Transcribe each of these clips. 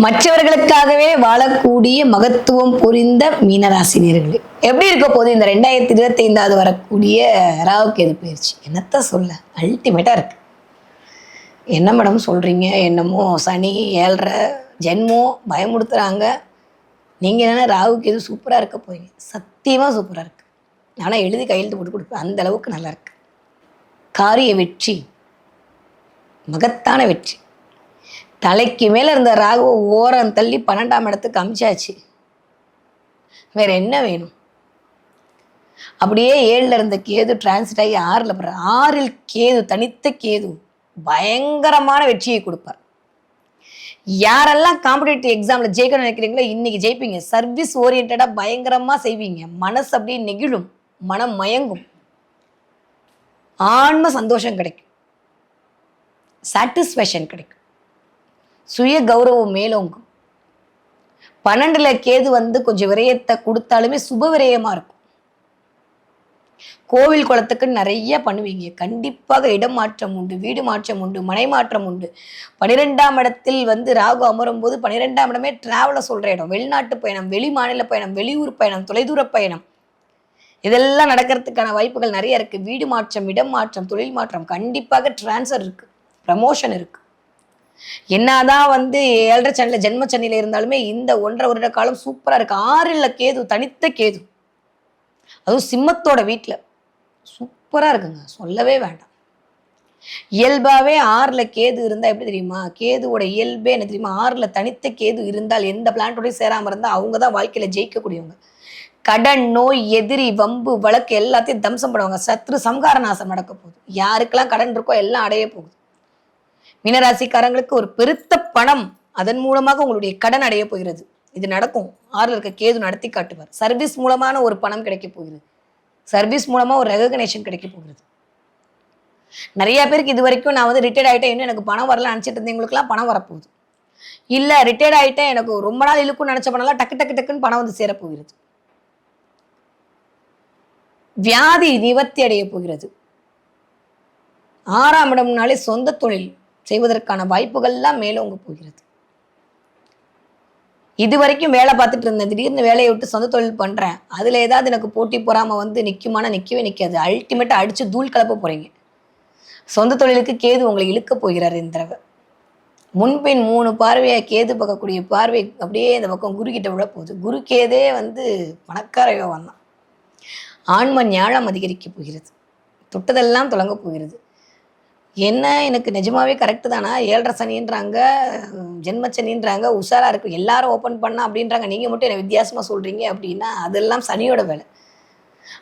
மற்றவர்களுக்காகவே வாழக்கூடிய மகத்துவம் புரிந்த மீனராசினியர்களே, எப்படி இருக்க போது இந்த 2025 வரக்கூடிய ராகு கேது பயிற்சி? என்னத்த சொல்ல, அல்டிமேட்டா இருக்கு. என்ன மேடம் சொல்றீங்க? என்னமோ சனி 7.5 ஜென்மம் பயமுடுத்துறாங்க. நீங்க என்ன ராகு கேது சூப்பரா இருக்க போறீங்க? சத்தியமா சூப்பரா இருக்கு. ஆனா எழுதி கையெழுத்து போட்டு கொடுப்பேன், அந்த அளவுக்கு நல்லா இருக்கு. காரிய வெற்றி, மகத்தான வெற்றி. தலைக்கு மேலே இருந்த ராகுவை ஓரம் தள்ளி 12ஆம் இடத்துக்கு அமிச்சாச்சு. வேற என்ன வேணும்? அப்படியே 7ல் இருந்த கேது டிரான்சிட் ஆகி 6ல் போடுற. 6ல் கேது, தனித்த கேது பயங்கரமான வெற்றியை கொடுப்பார். யாரெல்லாம் காம்படிட்டிவ் எக்ஸாம்ல ஜெயிக்கணும்னு நினைக்கிறீங்களோ இன்னைக்கு ஜெயிப்பீங்க. சர்வீஸ் ஓரியன்டா பயங்கரமா செய்வீங்க. மனசு அப்படியே நெகிழும், மனம் மயங்கும், ஆன்ம சந்தோஷம் கிடைக்கும், சாட்டிஸ்ஃபேக்ஷன் கிடைக்கும், சுய கௌரவம் மேலோங்கும். 12ல் கேது கொஞ்சம் விரயத்தை கொடுத்தாலுமே சுப விரயமா இருக்கும். கோவில் குளத்துக்கு நிறைய பண்ணுவீங்க. கண்டிப்பாக இடம் மாற்றம் உண்டு, வீடு மாற்றம் உண்டு, மனை மாற்றம் உண்டு. 12ஆம் இடத்தில் ராகு அமரும் போது 12ஆம் இடமே டிராவலை சொல்ற இடம். வெளிநாட்டு பயணம், வெளி மாநில பயணம், வெளியூர் பயணம், தொலைதூர பயணம், இதெல்லாம் நடக்கிறதுக்கான வாய்ப்புகள் நிறைய இருக்கு. வீடு மாற்றம், இடம் மாற்றம், தொழில் மாற்றம், கண்டிப்பாக டிரான்ஸ்ஃபர் இருக்கு, ப்ரமோஷன் இருக்கு. என்னதான் 7.5 சனியில ஜென்ம சனியில இருந்தாலுமே இந்த 1.5 வருட காலம் சூப்பரா இருக்கு. 6ல் கேது, தனித்த கேது, அதுவும் சிம்மத்தோட வீட்டுல சூப்பரா இருக்குங்க, சொல்லவே வேண்டாம். இயல்பாவே 6ல் கேது இருந்தா எப்படி தெரியுமா? கேதுவோட இயல்பே என்ன தெரியுமா? 6ல் தனித்த கேது இருந்தால் எந்த பிளான்ட்டோடய சேராம இருந்தா அவங்க தான் வாழ்க்கையில ஜெயிக்கக்கூடியவங்க. கடன், நோய், எதிரி, வம்பு, வழக்கு எல்லாத்தையும் தம்சம் பண்ணுவாங்க. சத்ரு சம்ஹார நாசம் நடக்க போகுது. யாருக்கெல்லாம் கடன் இருக்கோ எல்லாம் அடைய போகுது. மீனராசிக்காரங்களுக்கு ஒரு பெருத்த பணம், அதன் மூலமாக உங்களுடைய கடன் அடைய போகிறது. இது நடக்கும். 6ல் இருக்க கேது நடத்தி காட்டுவார். சர்வீஸ் மூலமான ஒரு பணம் கிடைக்க போகிறது. சர்வீஸ் மூலமா ஒரு ரெகக்னேஷன் கிடைக்க போகிறது. நிறைய பேருக்கு இது வரைக்கும் நான் ரிட்டையர்ட் ஆகிட்டேன், இன்னும் எனக்கு பணம் வரல நினச்சிட்டு இருந்தவங்களுக்குலாம் பணம் வரப்போகுது. இல்லை ரிட்டையர்ட் ஆகிட்டேன், எனக்கு ரொம்ப நாள் இழுக்குன்னு நினச்ச பணம்லாம் டக்கு டக்கு டக்குன்னு பணம் சேரப்போகிறது. வியாதி நிவர்த்தி அடைய போகிறது. 6ஆம் இடம்னாலே சொந்த தொழில் செய்வதற்கான வாய்ப்புகள்லாம் மேலோங்க போகிறது. இது வரைக்கும் வேலை பார்த்துட்டு இருந்தேன், திடீர்னு வேலையை விட்டு சொந்த தொழில் பண்றேன், அதுல ஏதாவது எனக்கு போட்டி பொறாம நிக்குமானா நிக்கவே நிக்காது. அல்டிமேட்டா அடிச்சு தூள் கலப்ப போறீங்க. சொந்த தொழிலுக்கு கேது உங்களை இழுக்க போகிறார் இந்த தடவை. முன்பின் 3 பார்வையா கேது பார்க்கக்கூடிய பார்வை அப்படியே இந்த பக்கம் குரு கிட்ட விட போகுது. குரு கேதே பணக்கார யோகம் தான். ஆன்ம ஞானம் அதிகரிக்க போகிறது. தொட்டதெல்லாம் தொடங்க போகிறது. என்ன எனக்கு நிஜமாவே கரெக்டு தானா? 7.5 சனின்றாங்க, ஜென்மச்சனின்றாங்க, உஷாரா இருக்கு, எல்லாரும் ஓப்பன் பண்ணா அப்படின்றாங்க, நீங்க மட்டும் என்ன வித்தியாசமா சொல்றீங்க அப்படின்னா அதெல்லாம் சனியோட வேலை.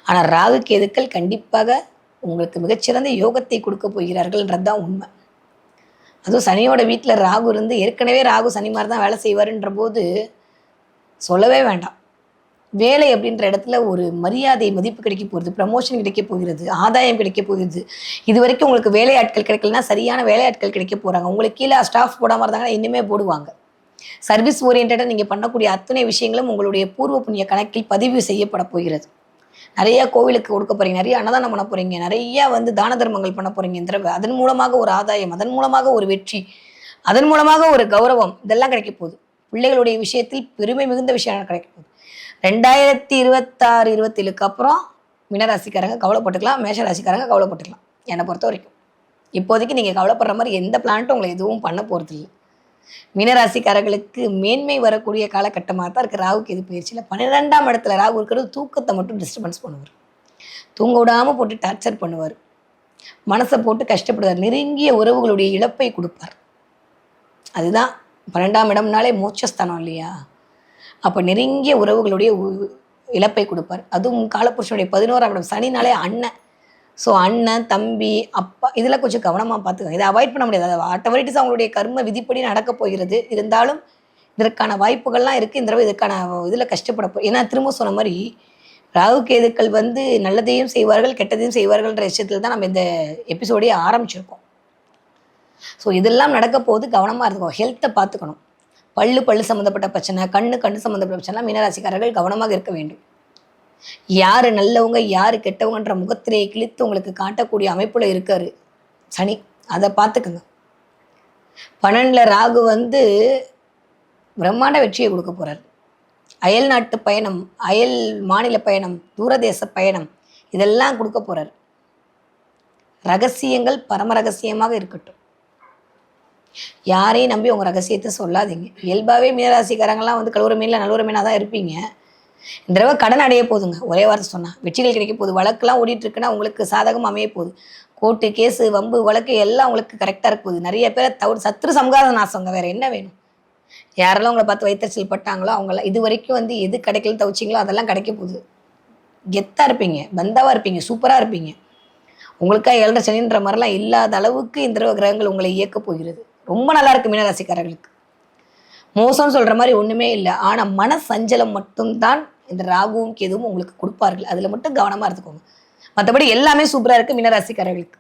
ஆனா ராகு கேதுக்கள் கண்டிப்பாக உங்களுக்கு மிகச்சிறந்த யோகத்தை கொடுக்க போகிறார்கள்ன்றதுதான் உண்மை. அதுவும் சனியோட வீட்டில் ராகு இருந்து, ஏற்கனவே ராகு சனி மாதிரி தான் வேலை செய்வாருன்ற போது சொல்லவே வேண்டாம். வேலை அப்படின்ற இடத்துல ஒரு மரியாதை, மதிப்பு கிடைக்க போகிறது, ப்ரமோஷன் கிடைக்க போகிறது, ஆதாயம் கிடைக்க போகிறது. இது வரைக்கும் உங்களுக்கு வேலையாட்கள் கிடைக்கலன்னா சரியான வேலையாட்கள் கிடைக்க போகிறாங்க. உங்களுக்கு கீழே ஸ்டாஃப் போடாமல் இருந்தாங்கன்னா இன்னுமே போடுவாங்க. சர்வீஸ் ஓரியன்டாக நீங்கள் பண்ணக்கூடிய அத்தனை விஷயங்களும் உங்களுடைய பூர்வ புண்ணிய கணக்கில் பதிவு செய்யப்பட போகிறது. நிறைய கோவிலுக்கு கொடுக்க போகிறீங்க, நிறைய அன்னதானம் பண்ண போகிறீங்க, நிறைய தான தர்மங்கள் பண்ண போகிறீங்க இந்த தடவை. அதன் மூலமாக ஒரு ஆதாயம், அதன் மூலமாக ஒரு வெற்றி, அதன் மூலமாக ஒரு கௌரவம், இதெல்லாம் கிடைக்க போகுது. பிள்ளைகளுடைய விஷயத்தில் பெருமை மிகுந்த விஷயம் கிடைக்க போகுது. 2026-27க்கு அப்புறம் மீனராசிக்காரங்க கவலைப்பட்டுக்கலாம், மேஷராசிக்காரங்க கவலைப்பட்டுக்கலாம். என்னை பொறுத்த வரைக்கும் இப்போதைக்கு நீங்கள் கவலைப்படுற மாதிரி எந்த பிளான்ட்டும் உங்களை எதுவும் பண்ண போகிறது இல்லை. மீனராசிக்காரர்களுக்கு மேன்மை வரக்கூடிய காலகட்டமாக தான் இருக்குது ராகு கேது பயிற்சியில். 12ஆம் இடத்துல ராகு இருக்கிறது தூக்கத்தை மட்டும் டிஸ்டர்பன்ஸ் பண்ணுவார். தூங்க விடாமல் போட்டு டார்ச்சர் பண்ணுவார். மனசை போட்டு கஷ்டப்படுவார். நெருங்கிய உறவுகளுடைய இழப்பை கொடுப்பார். அதுதான் 12ஆம் இடம்னாலே மோட்சஸ்தானம் இல்லையா? அப்போ நெருங்கிய உறவுகளுடைய இழப்பை கொடுப்பார். அதுவும் காலப்புருஷனுடைய 11ஆம் இடம் சனினாலே அண்ணன். ஸோ அண்ணன், தம்பி, அப்பா, இதில் கொஞ்சம் கவனமாக பார்த்துக்கோங்க. இதை அவாய்ட் பண்ண முடியாது. ஆட்டோமேட்டிக்ஸ் அவங்களுடைய கர்ம விதிப்படி நடக்க போகிறது. இருந்தாலும் இதற்கான வாய்ப்புகள்லாம் இருக்குது. இந்த தடவை இதுக்கான இதில் கஷ்டப்பட ஏன்னா திரும்ப சொன்ன மாதிரி ராகு கேதுக்கள் நல்லதையும் செய்வார்கள், கெட்டதையும் செய்வார்கள்ன்ற விஷயத்தில் தான் நம்ம இந்த எபிசோடையே ஆரம்பிச்சிருக்கோம். ஸோ இதெல்லாம் நடக்க போது கவனமாக இருந்துக்கோங்க. ஹெல்த்தை பார்த்துக்கணும். பல்லு சம்மந்தப்பட்ட பிரச்சனை, கண்ணு சம்மந்தப்பட்ட பிரச்சனை, மீனராசிக்காரர்கள் கவனமாக இருக்க வேண்டும். யார் நல்லவங்க யார் கெட்டவங்கன்ற முகத்திரையை கிழித்து உங்களுக்கு காட்டக்கூடிய அமைப்புல இருக்காரு சனி. அதை பார்த்துக்குங்க. 12ல் ராகு பிரம்மாண்ட வெற்றியை கொடுக்க போறார். அயல் நாட்டு பயணம், அயல் மாநில பயணம், தூரதேச பயணம் இதெல்லாம் கொடுக்க போறார். ரகசியங்கள் பரம ரகசியமாக இருக்கட்டும். யாரையும் நம்பி உங்க ரகசியத்தை சொல்லாதீங்க. இயல்பாவே மீனராசிக்காரங்களாம் வந்து கழுவுற மீனில் நழுவுற மீனாக தான் இருப்பீங்க. இந்த தடவை கடன் அடைய போதுங்க. ஒரே வார்த்தை சொன்னா வெற்றிகள் கிடைக்க போகுது. வழக்கெல்லாம் ஓடிட்டு இருக்குன்னா உங்களுக்கு சாதகம் அமைய போகுது. கோர்ட்டு கேஸு வம்பு வழக்கு எல்லாம் உங்களுக்கு கரெக்டாக இருக்க போகுது. நிறைய பேரை சத்ரு சம்கார நாசங்க. வேற என்ன வேணும்? யாரெல்லாம் உங்களை பார்த்து வைத்தறிச்சல் பட்டாங்களோ அவங்களாம் இது வரைக்கும் வந்து எது கிடைக்கல தவிச்சிங்களோ அதெல்லாம் கிடைக்க போகுது. கெத்தாக இருப்பீங்க, பந்தாவாக இருப்பீங்க, சூப்பராக இருப்பீங்க. உங்களுக்காக 7.5 சனின்ற மாதிரிலாம் இல்லாத அளவுக்கு இந்த தடவை கிரகங்கள் உங்களை இயக்க போகிறது. ரொம்ப நல்லா இருக்கு மீனராசிக்காரர்களுக்கு. மோசம்னு சொல்கிற மாதிரி ஒன்றுமே இல்லை. ஆனால் மன சஞ்சலம் மட்டும்தான் இந்த ராகுவும் கேதுவும் உங்களுக்கு கொடுப்பார்கள். அதில் மட்டும் கவனமாக இருந்துக்கோங்க. மற்றபடி எல்லாமே சூப்பராக இருக்குது மீனராசிக்காரர்களுக்கு.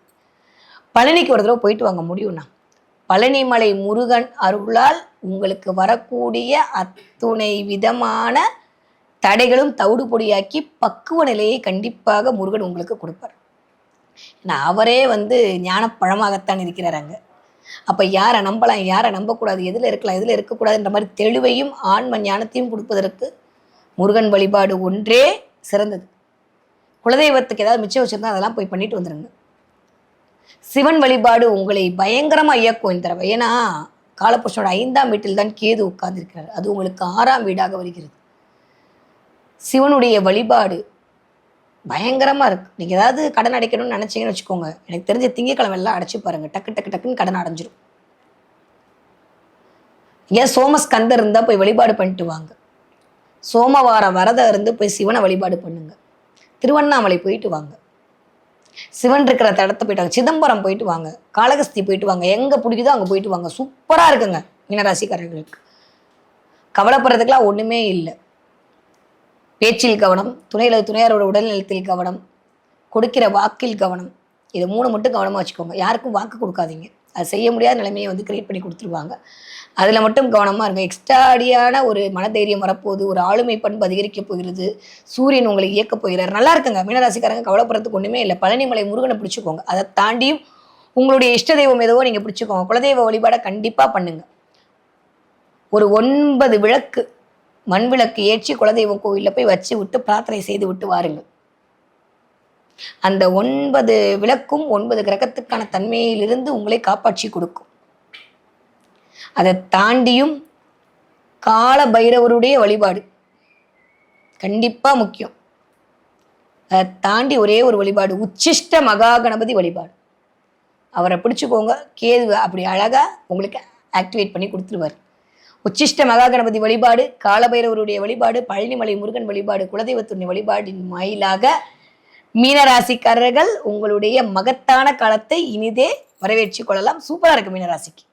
பழனிக்கு ஒரு தடவை போயிட்டு வாங்க முடியும்னா. பழனிமலை முருகன் அருளால் உங்களுக்கு வரக்கூடிய அத்துணை விதமான தடைகளும் தவிடு பொடியாக்கி பக்குவ நிலையை கண்டிப்பாக முருகன் உங்களுக்கு கொடுப்பார். ஏன்னா அவரே வந்து ஞானப்பழமாகத்தான் இருக்கிறாராங்க. அப்போ யாரை நம்பலாம், யாரை நம்பக்கூடாது, எதில் இருக்கலாம், எதில் இருக்கக்கூடாதுன்ற மாதிரி தெளிவையும் ஆன்ம ஞானத்தையும் கொடுப்பதற்கு முருகன் வழிபாடு ஒன்றே சிறந்தது. குலதெய்வத்துக்கு ஏதாவது மிச்சம் வச்சுருந்தா அதெல்லாம் போய் பண்ணிட்டு வந்துடுங்க. சிவன் வழிபாடு உங்களை பயங்கரமாக இயக்கும் இந்த தடவை. ஏன்னா காலபுருஷனோட 5ஆம் வீட்டில் தான் கேது உட்கார்ந்திருக்கிறார். அது உங்களுக்கு 6ஆம் வீடாக வருகிறது. சிவனுடைய வழிபாடு பயங்கரமாக இருக்குது. நீங்கள் ஏதாவது கடன் அடைக்கணும்னு நினச்சிங்கன்னு வச்சுக்கோங்க. எனக்கு தெரிஞ்ச திங்கக்கிழமை எல்லாம் அடைச்சி பாருங்கள். டக்கு டக்கு டக்குன்னு கடன் அடைஞ்சிரும். ஏன் சோமஸ்கந்தர் இருந்தால் போய் வழிபாடு பண்ணிட்டு வாங்க. சோமவார விரதம் இருந்து போய் சிவனை வழிபாடு பண்ணுங்க. திருவண்ணாமலை போயிட்டு வாங்க. சிவன் இருக்கிற தடத்தை போயிட்டு வாங்க. சிதம்பரம் போயிட்டு வாங்க. காளகஸ்தி போயிட்டு வாங்க. எங்கே பிடிக்குதோ அங்கே போயிட்டு வாங்க. சூப்பராக இருக்குங்க மீனராசிக்காரர்களுக்கு. கவலைப்படுறதுக்கெல்லாம் ஒன்றுமே இல்லை. பேச்சில் கவனம், துணையாரோட உடல்நலத்தில் கவனம், கொடுக்கிற வாக்கில் கவனம். இது 3 மட்டும் கவனமாக வச்சுக்கோங்க. யாருக்கும் வாக்கு கொடுக்காதீங்க. அது செய்ய முடியாத நிலைமையை வந்து கிரியேட் பண்ணி கொடுத்துருவாங்க. அதில் மட்டும் கவனமாக இருங்க. எக்ஸ்ட்ராடியான ஒரு மனதைரியம் வரப்போகுது. ஒரு ஆளுமை பண்பு அதிகரிக்க போகிறது. சூரியன் உங்களை இயக்க போகிறார். நல்லா இருக்குங்க மீனராசிக்காரங்க. கவலைப்படுறதுக்கு ஒன்றுமே இல்லை. பழனிமலை முருகனை பிடிச்சிக்கோங்க. அதை தாண்டியும் உங்களுடைய இஷ்ட தெய்வம் எதுவோ நீங்கள் பிடிச்சிக்கோங்க. குலதெய்வ வழிபாடை கண்டிப்பாக பண்ணுங்க. ஒரு 9 விளக்கு மண் விளக்கு ஏற்றி குலதெய்வம் கோவிலில் போய் வச்சு விட்டு பிரார்த்தனை செய்து விட்டு வாருங்கள். அந்த 9 விளக்கும் 9 கிரகத்துக்கான தன்மையிலிருந்து உங்களை காப்பாற்றி கொடுக்கும். அதை தாண்டியும் கால பைரவருடைய வழிபாடு கண்டிப்பா முக்கியம். அதை தாண்டி ஒரே ஒரு வழிபாடு, உச்சிஷ்ட மகா கணபதி வழிபாடு. அவரை பிடிச்சுக்கோங்க. கேது அப்படி அழகா உங்களுக்கு ஆக்டிவேட் பண்ணி கொடுத்துருவார். உச்சிஷ்ட மகா கணபதி வழிபாடு, காலபைரவருடைய வழிபாடு, பழனிமலை முருகன் வழிபாடு, குலதெய்வத்துடைய வழிபாடின் வாயிலாக மீனராசிக்காரர்கள் உங்களுடைய மகத்தான காலத்தை இனிதே வரவேற்று கொள்ளலாம். சூப்பரா இருக்கு மீனராசிக்கு.